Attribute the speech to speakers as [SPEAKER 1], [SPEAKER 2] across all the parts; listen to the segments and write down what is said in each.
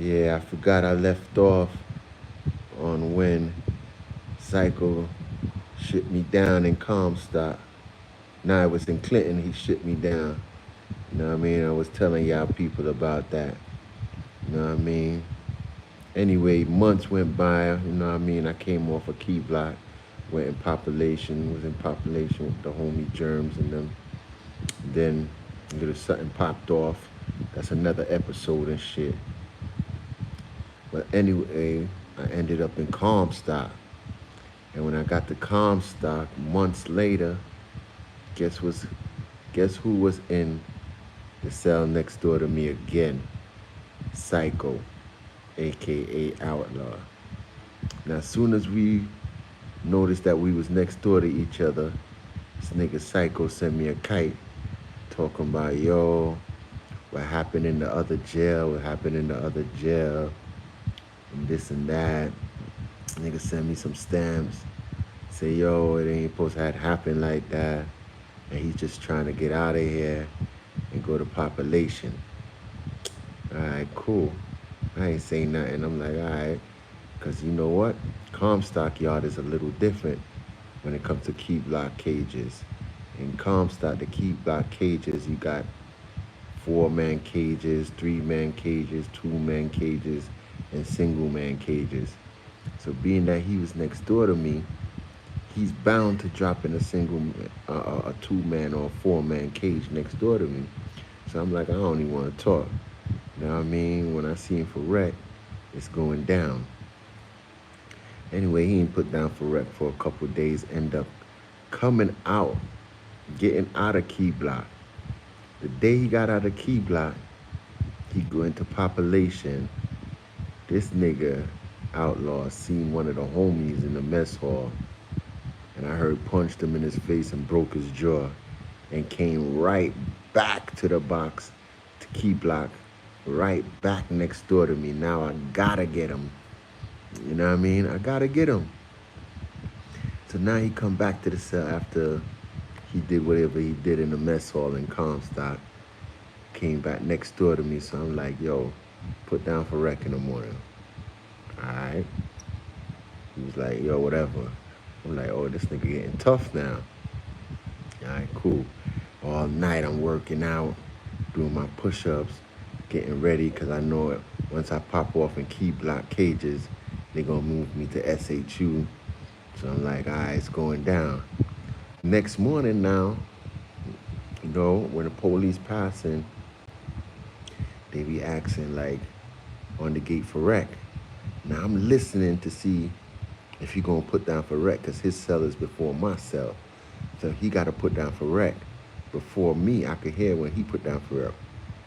[SPEAKER 1] Yeah, I forgot I left off on when Psycho shipped me down in Comstock. Nah, it was in Clinton he shipped me down. You know what I mean? I was telling y'all people about that. You know what I mean? Anyway, months went by, you know what I mean? I came off a key block, went in population, was in population with the homie Germs and them. Then a little something popped off. That's another episode and shit. But anyway, I ended up in Comstock. And when I got to Comstock months later, guess was guess who was in the cell next door to me again? Psycho, aka Outlaw. Now as soon as we noticed that we was next door to each other, this nigga Psycho sent me a kite talking about, yo, what happened in the other jail, what happened in the other jail, and this and that. Nigga sent me some stamps. Say, yo, it ain't supposed to have happened like that. And he's just trying to get out of here and go to population. All right, cool. I ain't saying nothing. I'm like, all right. Because you know what? Comstock Yard is a little different when it comes to key block cages. In Comstock, the key block cages, you got 4-man cages, 3-man cages, 2-man cages, and single-man cages. So being that he was next door to me, he's bound to drop in a 2-man or a 4-man cage next door to me. So I'm like, I don't even want to talk. You know what I mean? When I see him for rec, it's going down. Anyway, he ain't put down for rec for a couple of days, end up coming out, getting out of Key Block. The day he got out of Key Block, he go into population. This nigga Outlaw seen one of the homies in the mess hall, and I heard punched him in his face and broke his jaw, and came right back to the box to Key Block, right back next door to me. Now I gotta get him. You know what I mean? I gotta get him. So now he come back to the cell after he did whatever he did in the mess hall in Comstock. Came back next door to me, so I'm like, yo, put down for rec in the morning. All right. He was like, yo, whatever. I'm like, oh, this nigga getting tough now. All right, cool. All night I'm working out, doing my push-ups, getting ready, because I know it. Once I pop off in Key Block cages, they gonna move me to SHU. So I'm like, all right, it's going down. Next morning now, you know, when the police passing, they be asking like on the gate for rec. Now I'm listening to see if he gonna put down for rec, because his cell is before my cell. So he gotta put down for rec before me. I could hear when he put down for rec.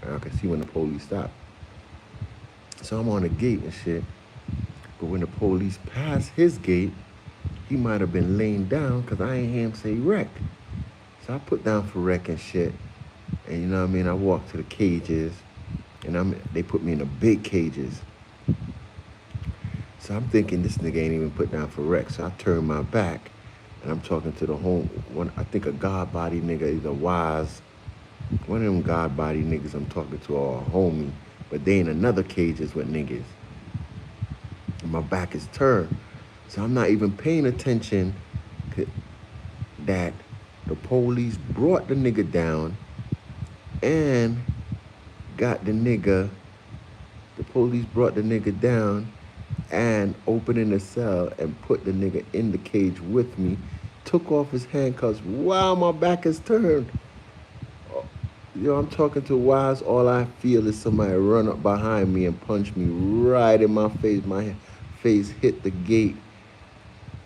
[SPEAKER 1] And I could see when the police stop. So I'm on the gate and shit. But when the police pass his gate, he might have been laying down because I ain't hear him say rec. So I put down for rec and shit. And you know what I mean? I walked to the cages, and they put me in the big cages. So I'm thinking this nigga ain't even put down for rec. So I turn my back, and I'm talking to the one, I think a God body nigga, either Wise, one of them God body niggas I'm talking to, or a homie. But they in another cages with niggas. And my back is turned. So I'm not even paying attention that the police brought the nigga down and got the police brought the nigga down and opened in the cell and put the nigga in the cage with me, took off his handcuffs while my back is turned. Yo, I'm talking to Wise, all I feel is somebody run up behind me and punch me right in my face. My face hit the gate.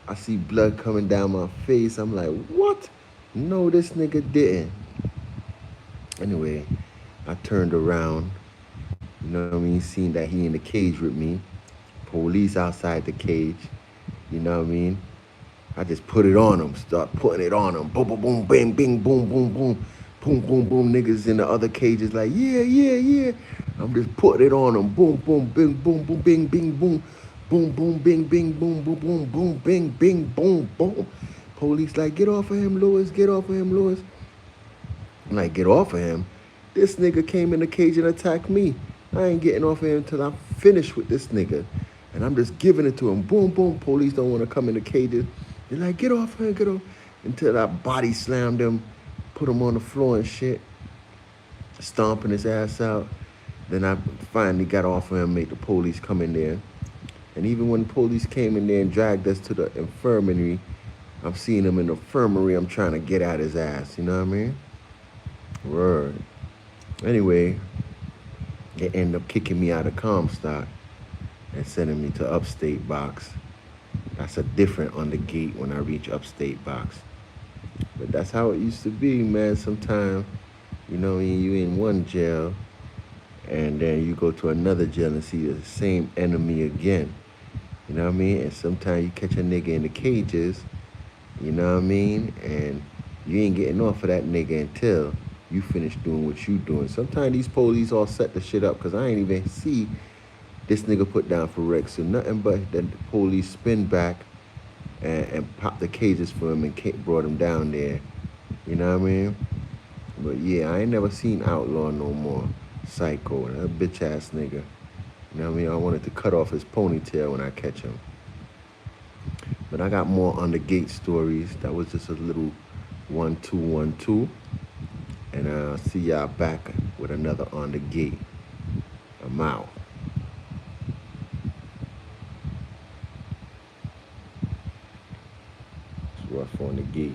[SPEAKER 1] I see blood coming down my face. I'm like, what? No, this nigga didn't. Anyway, I turned around. You know what I mean? Seen that he in the cage with me. Police outside the cage. You know what I mean? I just put it on him. Start putting it on him. Boom, boom, boom, bang, bing, boom, boom, boom. Boom, boom, boom. Niggas in the other cages like, yeah, yeah, yeah. I'm just putting it on him. Boom, boom, bing, boom, boom, bing, bing, boom. Boom, boom, bing, bing, boom, boom, boom, boom, bing, bing, boom, boom. Police like, get off of him, Lewis. Get off of him, Lewis. I'm like, get off of him? This nigga came in the cage and attacked me. I ain't getting off of him until I'm finished with this nigga. And I'm just giving it to him. Boom, boom. Police don't want to come in the cages. They're like, get off her, get off. Until I body slammed him, put him on the floor and shit, stomping his ass out. Then I finally got off of him, made the police come in there. And even when the police came in there and dragged us to the infirmary, I'm seeing him in the infirmary. I'm trying to get at his ass. You know what I mean? Word. Anyway, they end up kicking me out of Comstock and sending me to upstate box. That's a different on the gate when I reach upstate box. But that's how it used to be, man. Sometimes, you know, you in one jail and then you go to another jail and see the same enemy again. You know what I mean? And sometimes you catch a nigga in the cages, you know what I mean? And you ain't getting off of that nigga until you finish doing what you doing. Sometimes these police all set the shit up because I ain't even see this nigga put down for Rex. So nothing but the police spin back and pop the cages for him and brought him down there. You know what I mean? But yeah, I ain't never seen Outlaw no more. Psycho, that bitch ass nigga. You know what I mean? I wanted to cut off his ponytail when I catch him. But I got more on the gate stories. That was just a little 1-2-1-2. And I'll see y'all back with another on the gate. I'm out. It's rough on the gate.